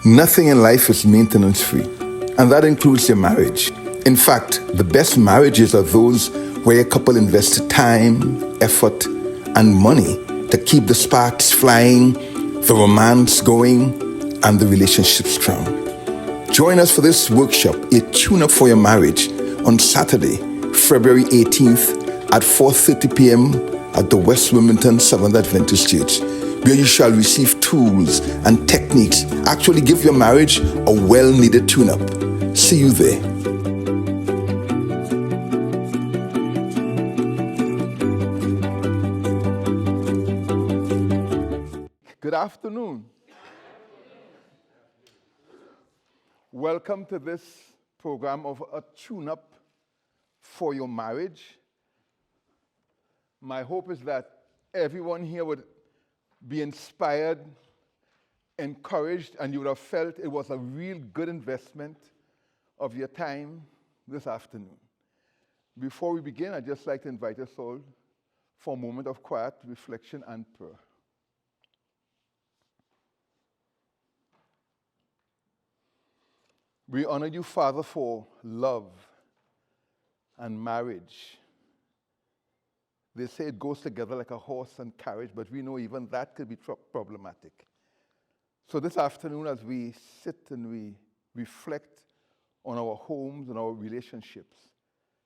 Nothing in life is maintenance free, and that includes your marriage. In fact, the best marriages are those where a couple invests time, effort, and money to keep the sparks flying, the romance going, and the relationship strong. Join us for this workshop, A Tune-Up for Your Marriage, on Saturday, February 18th at 4:30 p.m. at the West Wilmington Seventh Adventist Church, where you shall receive tools and techniques. Actually give your marriage a well-needed tune-up. See you there. Good afternoon. Welcome to this program of A Tune-Up for Your Marriage. My hope is that everyone here would be inspired, encouraged, and you would have felt it was a real good investment of your time this afternoon. Before we begin, I'd just like to invite us all for a moment of quiet reflection and prayer. We honor you, Father, for love and marriage. They say it goes together like a horse and carriage, but we know even that could be problematic. So this afternoon, as we sit and we reflect on our homes and our relationships,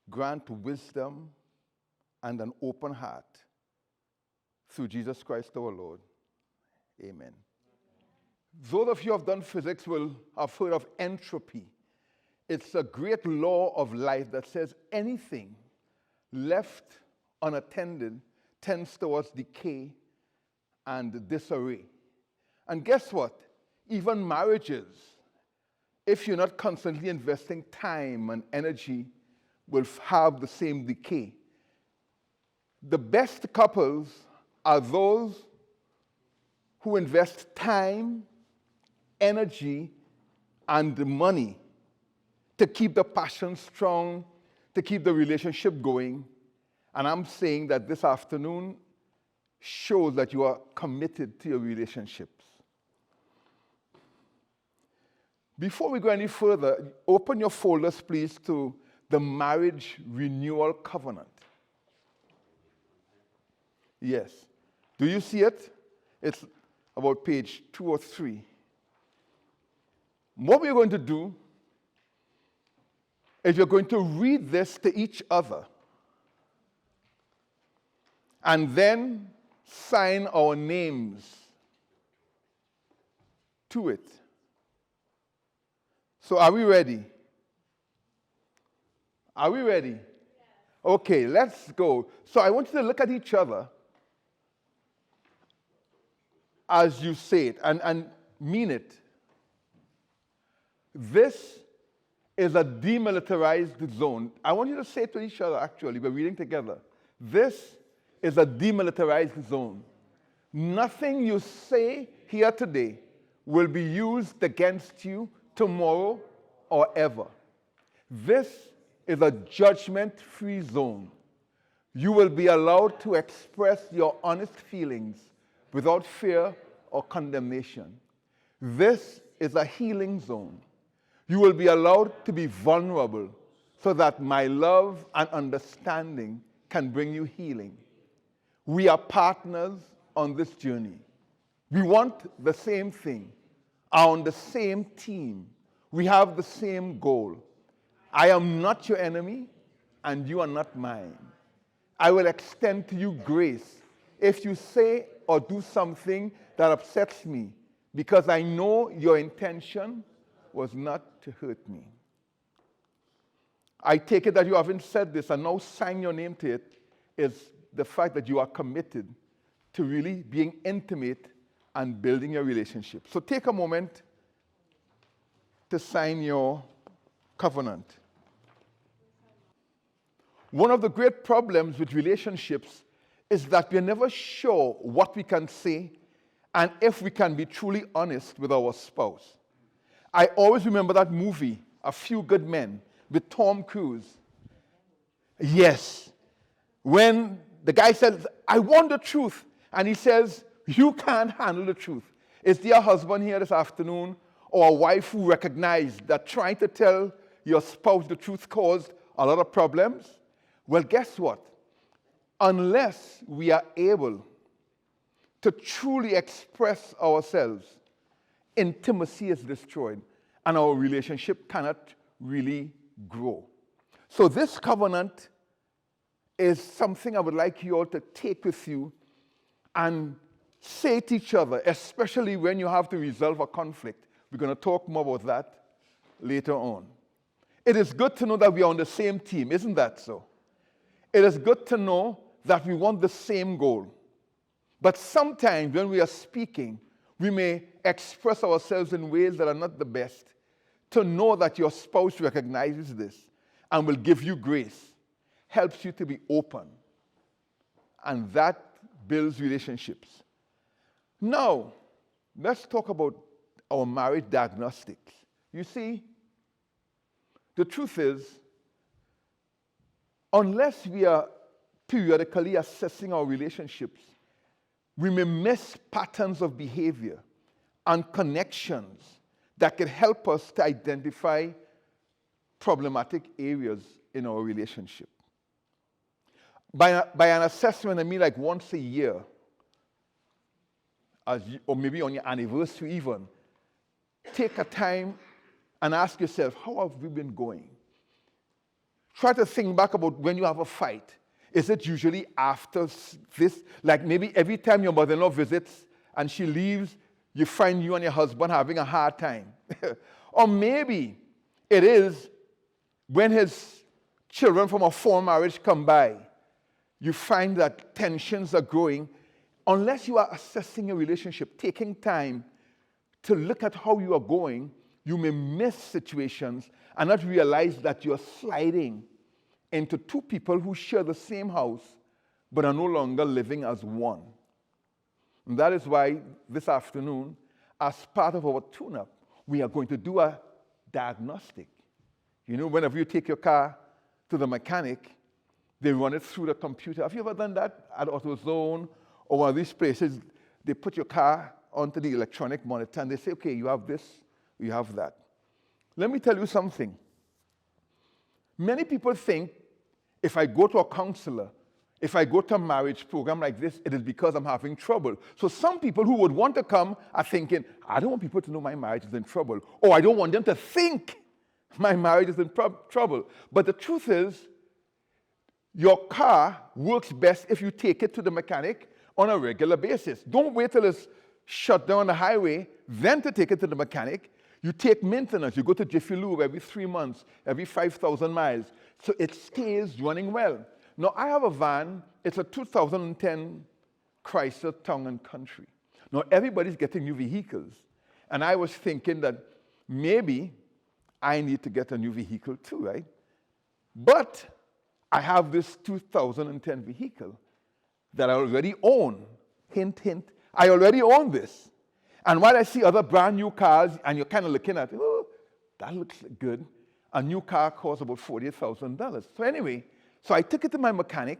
grant wisdom and an open heart through Jesus Christ our Lord. Amen. Those of you who have done physics will have heard of entropy. It's a great law of life that says anything left unattended tends towards decay and disarray. And guess what? Even marriages, if you're not constantly investing time and energy, will have the same decay. The best couples are those who invest time, energy, and money to keep the passion strong, to keep the relationship going. And I'm saying that this afternoon shows that you are committed to your relationships. Before we go any further, open your folders, please, to the Marriage Renewal Covenant. Yes. Do you see it? It's about page 2 or 3. What we're going to do is you're going to read this to each other and then sign our names to it. So are we ready? Are we ready? Yes. Okay, let's go. So I want you to look at each other as you say it and mean it. This is a demilitarized zone. I want you to say it to each other, actually. We're reading together. This is a demilitarized zone. Nothing you say here today will be used against you tomorrow or ever. This is a judgment-free zone. You will be allowed to express your honest feelings without fear or condemnation. This is a healing zone. You will be allowed to be vulnerable so that my love and understanding can bring you healing. We are partners on this journey. We want the same thing, are on the same team. We have the same goal. I am not your enemy, and you are not mine. I will extend to you grace if you say or do something that upsets me, because I know your intention was not to hurt me. I take it that you haven't said this, and now sign your name to it, is the fact that you are committed to really being intimate and building your relationship. So take a moment to sign your covenant. One of the great problems with relationships is that we're never sure what we can say and if we can be truly honest with our spouse. I always remember that movie, A Few Good Men, with Tom Cruise. Yes. When the guy says, I want the truth, and he says, you can't handle the truth. Is there a husband here this afternoon or a wife who recognized that trying to tell your spouse the truth caused a lot of problems? Well, guess what? Unless we are able to truly express ourselves, intimacy is destroyed and our relationship cannot really grow. So this covenant is something I would like you all to take with you and say to each other, especially when you have to resolve a conflict. We're going to talk more about that later on. It is good to know that we are on the same team, isn't that so? It is good to know that we want the same goal. But sometimes when we are speaking, we may express ourselves in ways that are not the best. To know that your spouse recognizes this and will give you grace helps you to be open. And that builds relationships. Now, let's talk about our marriage diagnostics. You see, the truth is, unless we are periodically assessing our relationships, we may miss patterns of behavior and connections that could help us to identify problematic areas in our relationship. By an assessment, I mean like once a year, or maybe on your anniversary even, take a time and ask yourself, how have we been going? Try to think back about when you have a fight. Is it usually after this? Like maybe every time your mother-in-law visits and she leaves, you find you and your husband having a hard time. Or maybe it is when his children from a former marriage come by, you find that tensions are growing. Unless you are assessing a relationship, taking time to look at how you are going, you may miss situations and not realize that you're sliding into two people who share the same house but are no longer living as one. And that is why this afternoon, as part of our tune-up, we are going to do a diagnostic. You know, whenever you take your car to the mechanic, they run it through the computer. Have you ever done that at AutoZone or one of these places? They put your car onto the electronic monitor and they say, okay, you have this, you have that. Let me tell you something. Many people think if I go to a counselor, if I go to a marriage program like this, it is because I'm having trouble. So some people who would want to come are thinking, I don't want people to know my marriage is in trouble, or I don't want them to think my marriage is in trouble. But the truth is, your car works best if you take it to the mechanic on a regular basis. Don't wait till it's shut down on the highway, then to take it to the mechanic. You take maintenance. You go to Jiffy Lube every 3 months, every 5,000 miles. So it stays running well. Now, I have a van. It's a 2010 Chrysler Town & Country. Now, everybody's getting new vehicles. And I was thinking that maybe I need to get a new vehicle too, right? But I have this 2010 vehicle that I already own. Hint, hint. I already own this. And while I see other brand new cars, and you're kind of looking at, oh, that looks good. A new car costs about $40,000. So anyway, so I took it to my mechanic.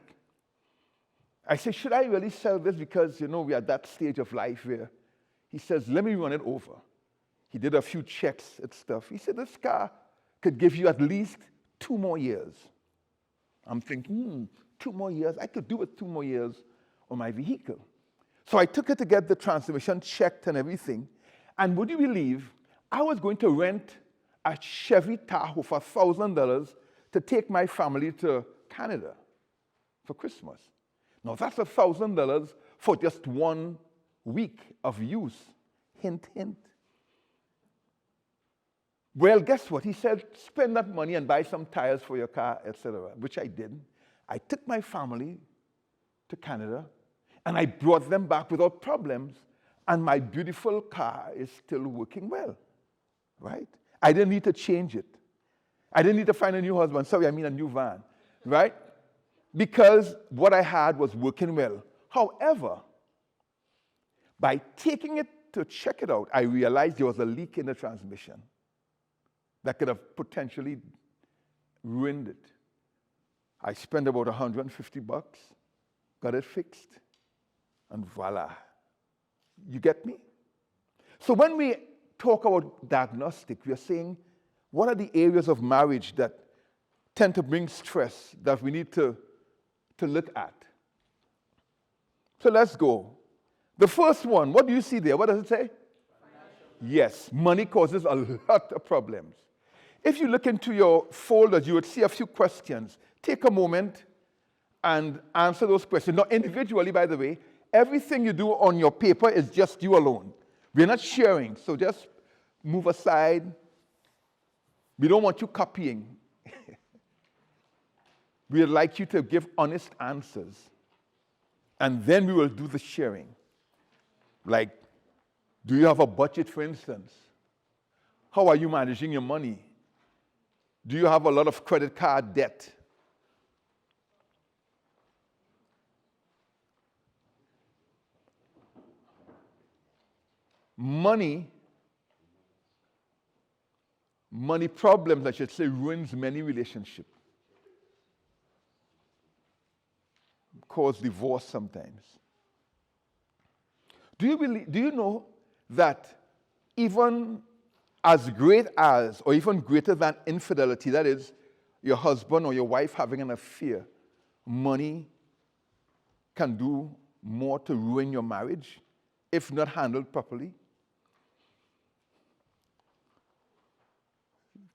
I said, should I really sell this? Because, you know, we're at that stage of life where he says, let me run it over. He did a few checks and stuff. He said, this car could give you at least 2 more years. I'm thinking, 2 more years? I could do with 2 more years on my vehicle. So I took it to get the transmission checked and everything. And would you believe, I was going to rent a Chevy Tahoe for $1,000 to take my family to Canada for Christmas. Now that's $1,000 for just 1 week of use. Hint, hint. Well, guess what? He said, spend that money and buy some tires for your car, etc., which I did. I took my family to Canada, and I brought them back without problems, and my beautiful car is still working well, right? I didn't need to change it. I didn't need to find a new husband. Sorry, I mean a new van, right? Because what I had was working well. However, by taking it to check it out, I realized there was a leak in the transmission that could have potentially ruined it. I spent about $150, got it fixed, and voila. You get me? So when we talk about diagnostic, we are saying, what are the areas of marriage that tend to bring stress that we need to look at? So let's go. The first one, what do you see there? What does it say? Yes, money causes a lot of problems. If you look into your folders, you would see a few questions. Take a moment and answer those questions. Not individually, by the way. Everything you do on your paper is just you alone. We're not sharing, so just move aside. We don't want you copying. We'd like you to give honest answers. And then we will do the sharing. Like, do you have a budget, for instance? How are you managing your money? Do you have a lot of credit card debt? Money problems, I should say, ruins many relationships. Cause divorce sometimes. Do you know that even as great as, or even greater than infidelity, that is, your husband or your wife having an affair, money can do more to ruin your marriage if not handled properly?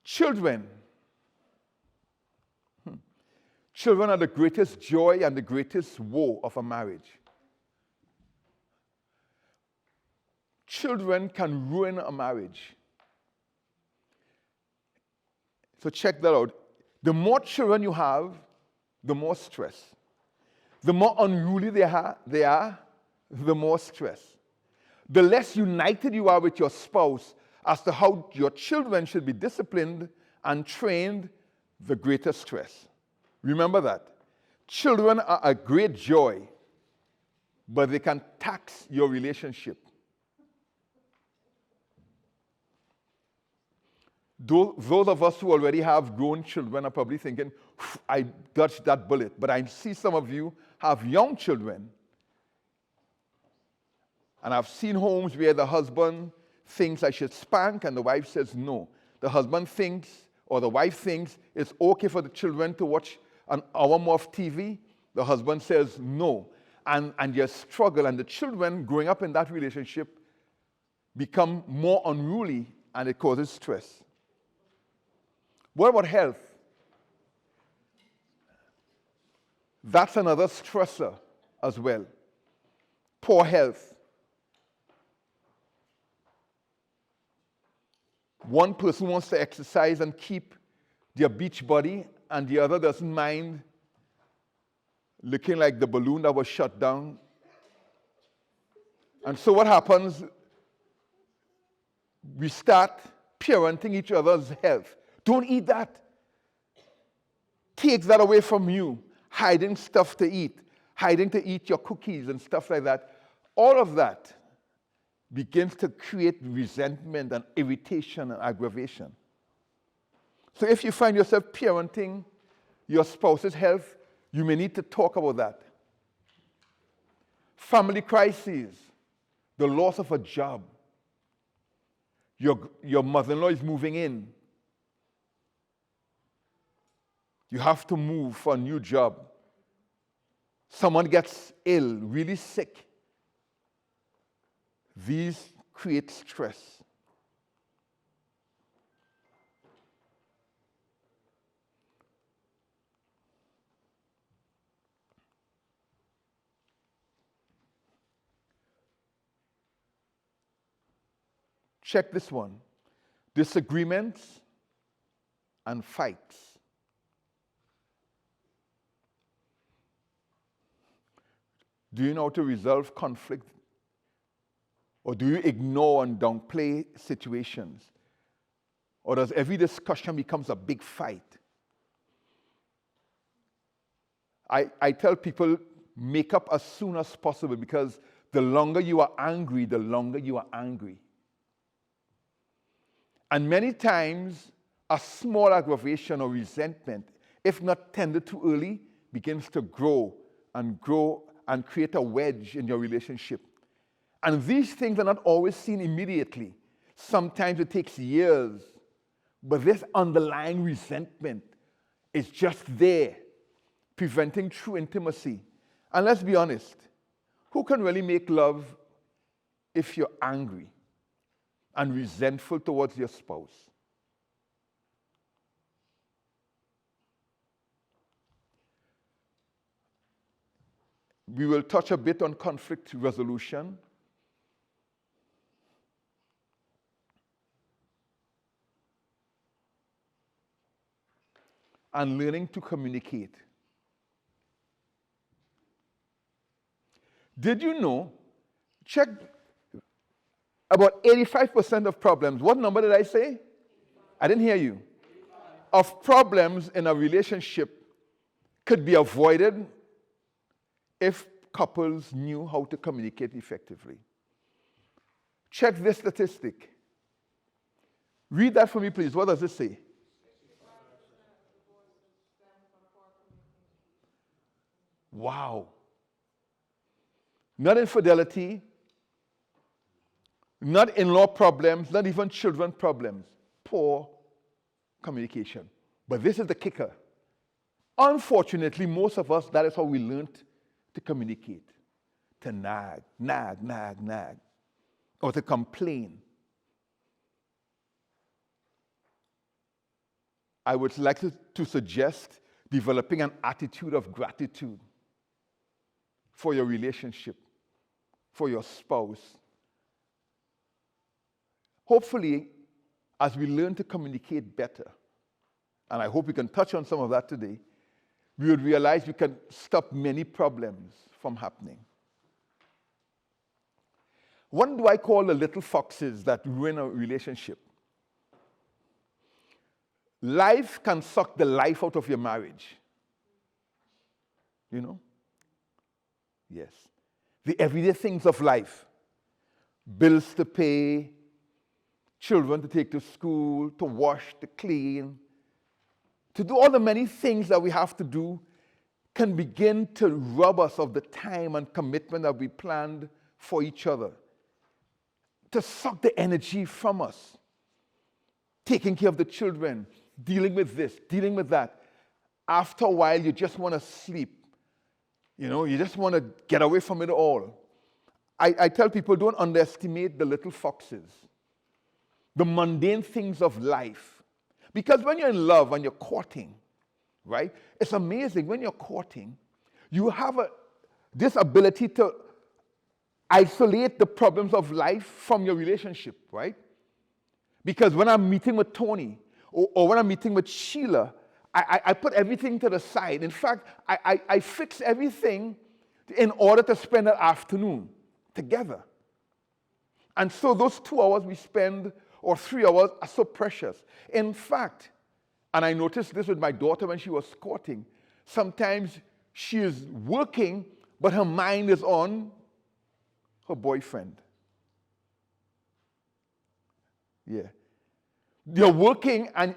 Children. Children are the greatest joy and the greatest woe of a marriage. Children can ruin a marriage. So check that out. The more children you have, the more stress. The more unruly they are, the more stress. The less united you are with your spouse as to how your children should be disciplined and trained, the greater stress. Remember that. Children are a great joy, but they can tax your relationship. Those of us who already have grown children are probably thinking, I dodged that bullet. But I see some of you have young children. And I've seen homes where the husband thinks I should spank and the wife says no. The husband thinks, or the wife thinks, it's okay for the children to watch an hour more of TV. The husband says no. And you struggle, and the children growing up in that relationship become more unruly, and it causes stress. What about health? That's another stressor as well. Poor health. One person wants to exercise and keep their beach body, and the other doesn't mind looking like the balloon that was shut down. And so what happens? We start parenting each other's health. Don't eat that. Take that away from you. Hiding stuff to eat. Hiding to eat your cookies and stuff like that. All of that begins to create resentment and irritation and aggravation. So if you find yourself parenting your spouse's health, you may need to talk about that. Family crises, the loss of a job. Your mother-in-law is moving in. You have to move for a new job. Someone gets ill, really sick. These create stress. Check this one. Disagreements and fights. Do you know how to resolve conflict? Or do you ignore and downplay situations? Or does every discussion becomes a big fight? I tell people, make up as soon as possible, because the longer you are angry, the longer you are angry. And many times, a small aggravation or resentment, if not tended to early, begins to grow and create a wedge in your relationship. And these things are not always seen immediately. Sometimes it takes years, but this underlying resentment is just there, preventing true intimacy. And let's be honest, who can really make love if you're angry and resentful towards your spouse? We will touch a bit on conflict resolution. And learning to communicate. Did you know, check, about 85% of problems, what number did I say? I didn't hear you. Of problems in a relationship could be avoided if couples knew how to communicate effectively. Check this statistic. Read that for me, please. What does it say? Wow. Not infidelity, not in-law problems, not even children problems. Poor communication. But this is the kicker. Unfortunately, most of us, that is how we learned to communicate. To nag, or to complain. I would like to suggest developing an attitude of gratitude for your relationship, for your spouse. Hopefully, as we learn to communicate better, and I hope we can touch on some of that today, we would realize we can stop many problems from happening. What do I call the little foxes that ruin a relationship? Life can suck the life out of your marriage. You know? Yes. The everyday things of life. Bills to pay, children to take to school, to wash, to clean, to do all the many things that we have to do can begin to rob us of the time and commitment that we planned for each other. To suck the energy from us. Taking care of the children, dealing with this, dealing with that. After a while, you just want to sleep. You know, you just want to get away from it all. I tell people, don't underestimate the little foxes. The mundane things of life. Because when you're in love and you're courting, right? It's amazing. When you're courting, you have this ability to isolate the problems of life from your relationship, right? Because when I'm meeting with Tony, or when I'm meeting with Sheila, I put everything to the side. In fact, I fix everything in order to spend an afternoon together. And so those 2 hours we spend, or 3 hours, are so precious. In fact, and I noticed this with my daughter when she was courting, sometimes she is working, but her mind is on her boyfriend. Yeah. They're working, and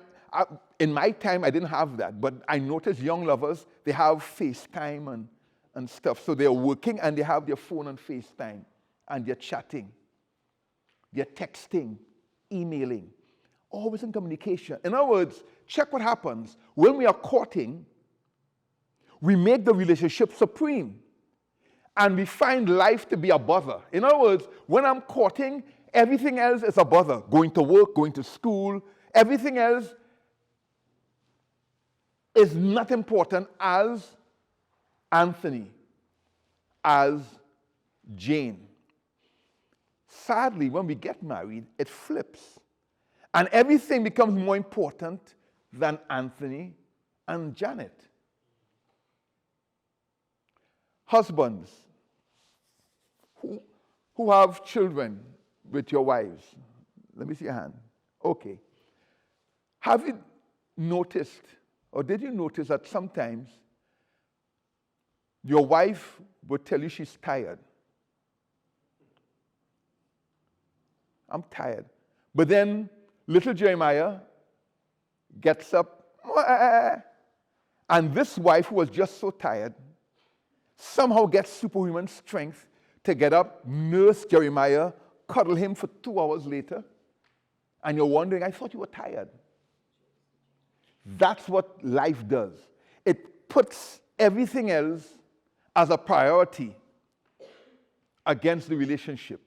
in my time, I didn't have that, but I noticed young lovers, they have FaceTime and stuff. So they're working, and they have their phone on FaceTime, and they're chatting. They're texting, emailing, always in communication. In other words, check what happens. When we are courting, we make the relationship supreme, and we find life to be a bother. In other words, when I'm courting, everything else is a bother. Going to work, going to school, everything else is not important as Anthony, as Jane. Sadly, when we get married, it flips. And everything becomes more important than Anthony and Janet. Husbands who have children with your wives. Let me see your hand. Okay. Have you noticed, or did you notice that sometimes your wife would tell you she's tired? I'm tired. But then little Jeremiah gets up, and this wife who was just so tired somehow gets superhuman strength to get up, nurse Jeremiah, cuddle him for 2 hours later, And you're wondering, I thought you were tired. That's what life does. It puts everything else as a priority against the relationship.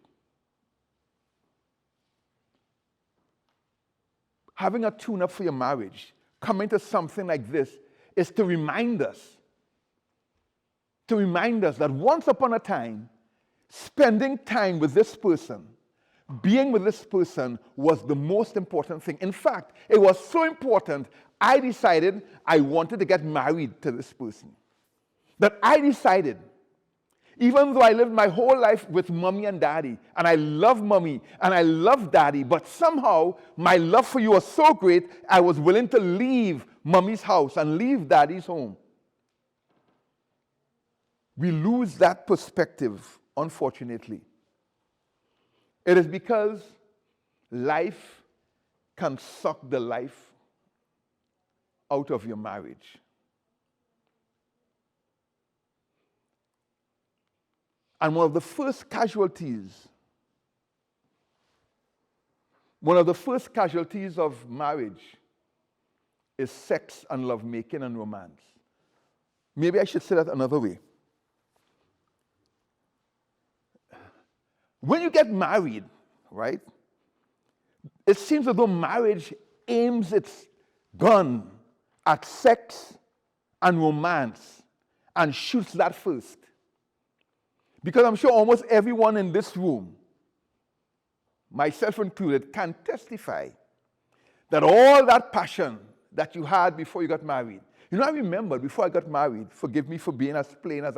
Having a tune-up for your marriage, coming to something like this, is to remind us that once upon a time, spending time with this person, being with this person was the most important thing. In fact, it was so important, I decided I wanted to get married to this person. That I decided, even though I lived my whole life with mommy and daddy, and I love mommy and I love daddy, but somehow my love for you was so great, I was willing to leave mommy's house and leave daddy's home. We lose that perspective, unfortunately. It is because life can suck the life out of your marriage. And one of the first casualties of marriage is sex and lovemaking and romance. Maybe I should say that another way. When you get married, right, it seems as though marriage aims its gun at sex and romance and shoots that first. Because I'm sure almost everyone in this room, myself included, can testify that all that passion that you had before you got married. You know, I remember before I got married, forgive me for being as plain as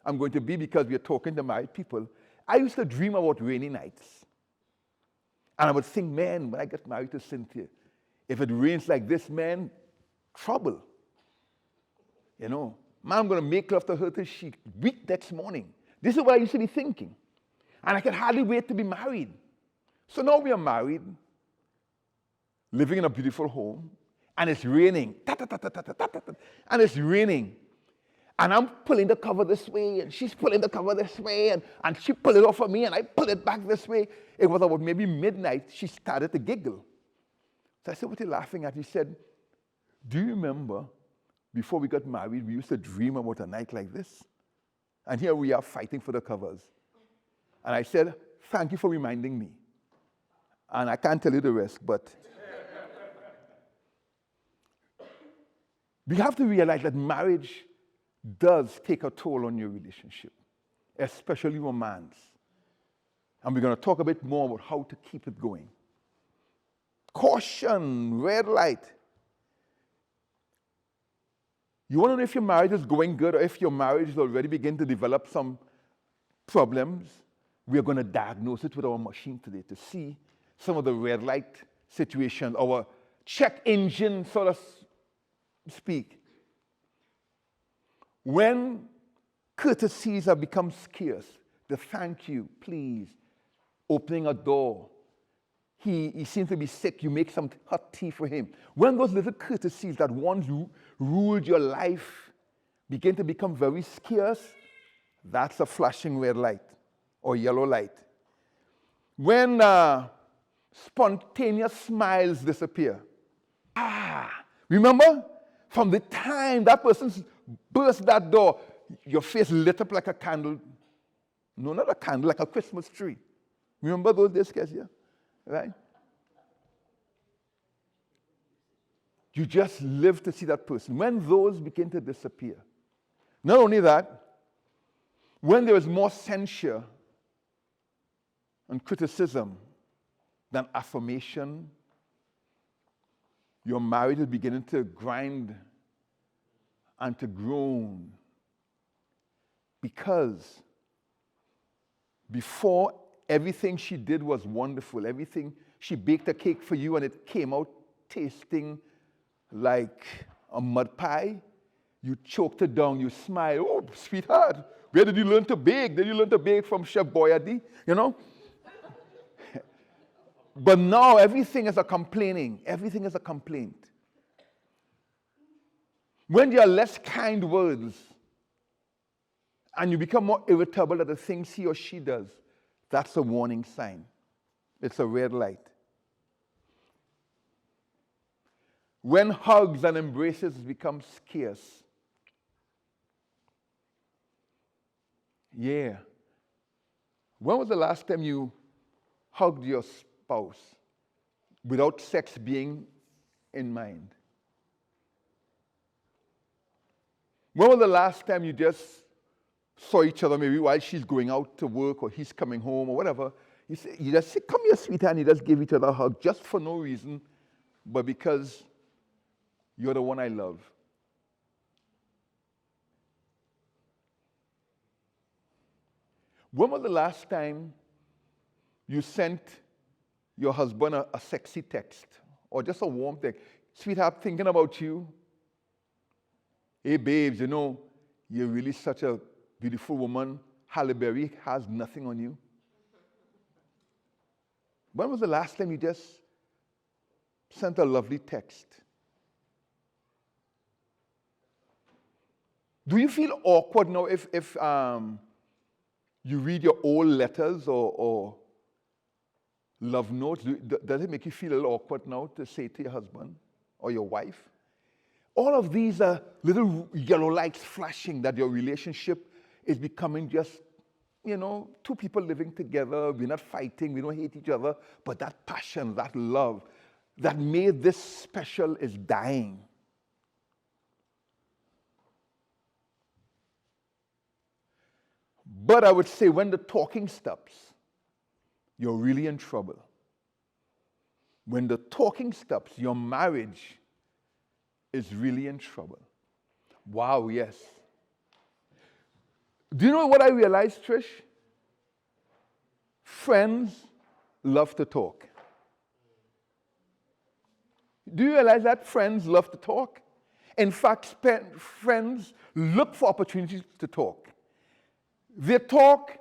I'm going to be because we're talking to married people, I used to dream about rainy nights. And I would think, man, when I get married to Cynthia, if it rains like this, man, trouble. You know, man, I'm going to make love to her till she weak next morning. This is what I used to be thinking. And I could hardly wait to be married. So now we are married, living in a beautiful home, and it's raining. And it's raining. And I'm pulling the cover this way, and she's pulling the cover this way, and she pulled it off of me, and I pull it back this way. It was about maybe midnight. She started to giggle. So I said, what are you laughing at? He said, do you remember before we got married, we used to dream about a night like this? And here we are fighting for the covers. And I said, thank you for reminding me. And I can't tell you the rest, but we have to realize that marriage does take a toll on your relationship, especially romance. And we're going to talk a bit more about how to keep it going. Caution, red light. You want to know if your marriage is going good or if your marriage is already beginning to develop some problems? We're going to diagnose it with our machine today to see some of the red light situations, our check engine, so to speak. When courtesies have become scarce, the thank you, please, opening a door. He seems to be sick, you make some hot tea for him. When those little courtesies that once ruled your life begin to become very scarce, that's a flashing red light or yellow light. When spontaneous smiles disappear. Remember? From the time that person burst that door, your face lit up like a candle. No, not a candle, like a Christmas tree. Remember those days, guys? Yeah? Right? You just live to see that person. When those begin to disappear, not only that, when there is more censure and criticism than affirmation, your marriage is beginning to grind and to groan. Because before, everything she did was wonderful. Everything, she baked a cake for you and it came out tasting like a mud pie. You choked it down, you smiled. Oh, sweetheart, where did you learn to bake? Did you learn to bake from Chef Boyardee? You know? But now everything is a complaining. Everything is a complaint. When there are less kind words and you become more irritable at the things he or she does, that's a warning sign. It's a red light. when hugs and embraces become scarce. Yeah. When was the last time you hugged your spouse without sex being in mind? When was the last time you just saw each other, maybe while she's going out to work or he's coming home or whatever? You just say, "Come here, sweetheart," and you just give each other a hug just for no reason, but because you're the one I love. When was the last time you sent your husband a sexy text or just a warm text? "Sweetheart, thinking about you. Hey, babes, you know, you're really such a beautiful woman. Halle Berry has nothing on you." When was the last time you just sent a lovely text? Do you feel awkward now if you read your old letters or love notes? Does it make you feel a little awkward now to say to your husband or your wife? All of these are little yellow lights flashing that your relationship is becoming just, two people living together. We're not fighting. We don't hate each other. But that passion, that love that made this special is dying. But I would say when the talking stops, you're really in trouble. When the talking stops, your marriage is really in trouble. Wow, yes. Do you know what I realized, Trish? Friends love to talk. Do you realize that friends love to talk? In fact, friends look for opportunities to talk. They talk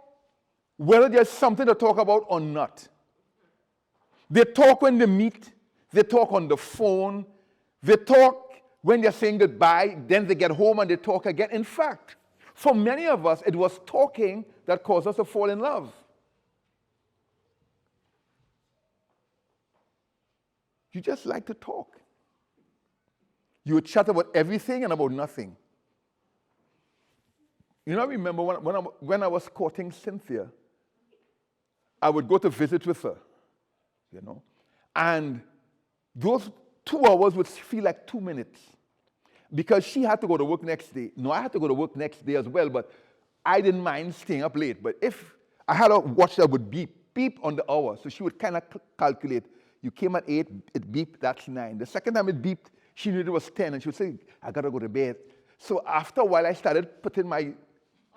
whether there's something to talk about or not. They talk when they meet. They talk on the phone. They talk when they're saying goodbye. Then they get home and they talk again. In fact, for many of us, it was talking that caused us to fall in love. You just like to talk. You would chat about everything and about nothing. I remember when I was courting Cynthia, I would go to visit with her, and those 2 hours would feel like 2 minutes because she had to go to work next day. No, I had to go to work next day as well, but I didn't mind staying up late. But if I had a watch that would beep on the hour, so she would kind of calculate, you came at 8, it beeped, that's 9. The second time it beeped, she knew it was 10, and she would say, I got to go to bed. So after a while, I started putting my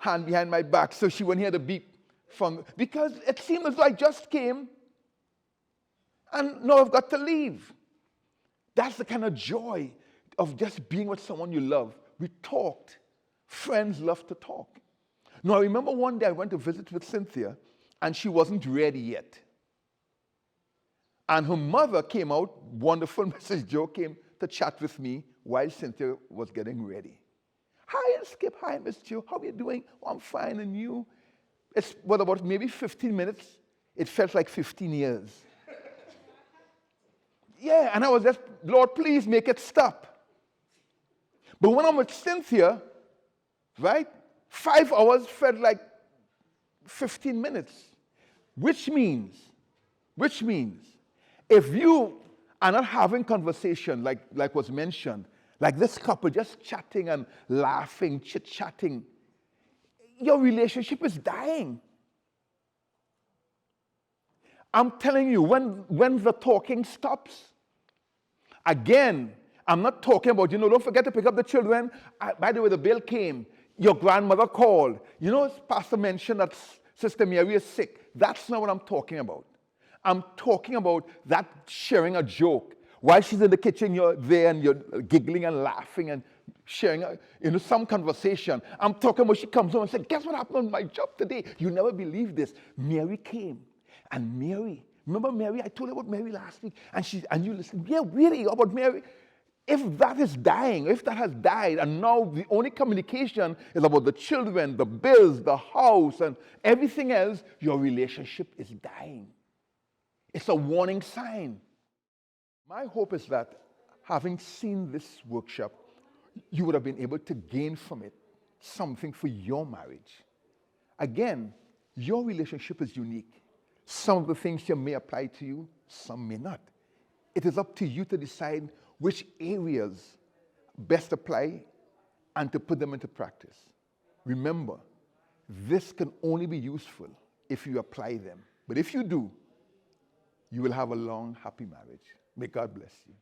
hand behind my back so she wouldn't hear the beep because it seemed as though I just came and now I've got to leave. That's the kind of joy of just being with someone you love. We talked. Friends love to talk. Now, I remember one day I went to visit with Cynthia and she wasn't ready yet. And her mother came out, wonderful Mrs. Joe came to chat with me while Cynthia was getting ready. Hi, Skip. Hi, Miss Joe. How are you doing? Oh, I'm fine. And you? It's about maybe 15 minutes. It felt like 15 years. Yeah, and I was just, Lord, please make it stop. But when I'm with Cynthia, right, 5 hours felt like 15 minutes. Which means, if you are not having conversation like was mentioned, like this couple just chatting and laughing, chit-chatting, your relationship is dying. I'm telling you, when the talking stops, again, I'm not talking about, don't forget to pick up the children. By the way, the bill came. Your grandmother called. Pastor mentioned that Sister Mary is sick. That's not what I'm talking about. I'm talking about that sharing a joke. While she's in the kitchen, you're there and you're giggling and laughing and sharing some conversation. I'm talking about she comes home and says, guess what happened on my job today? You never believe this. Mary came. And Mary, remember Mary? I told you about Mary last week. And you listened, yeah, really, about Mary. If that is dying, if that has died, and now the only communication is about the children, the bills, the house, and everything else, your relationship is dying. It's a warning sign. My hope is that having seen this workshop, you would have been able to gain from it something for your marriage. Again, your relationship is unique. Some of the things here may apply to you, some may not. It is up to you to decide which areas best apply and to put them into practice. Remember, this can only be useful if you apply them. But if you do, you will have a long, happy marriage. May God bless you.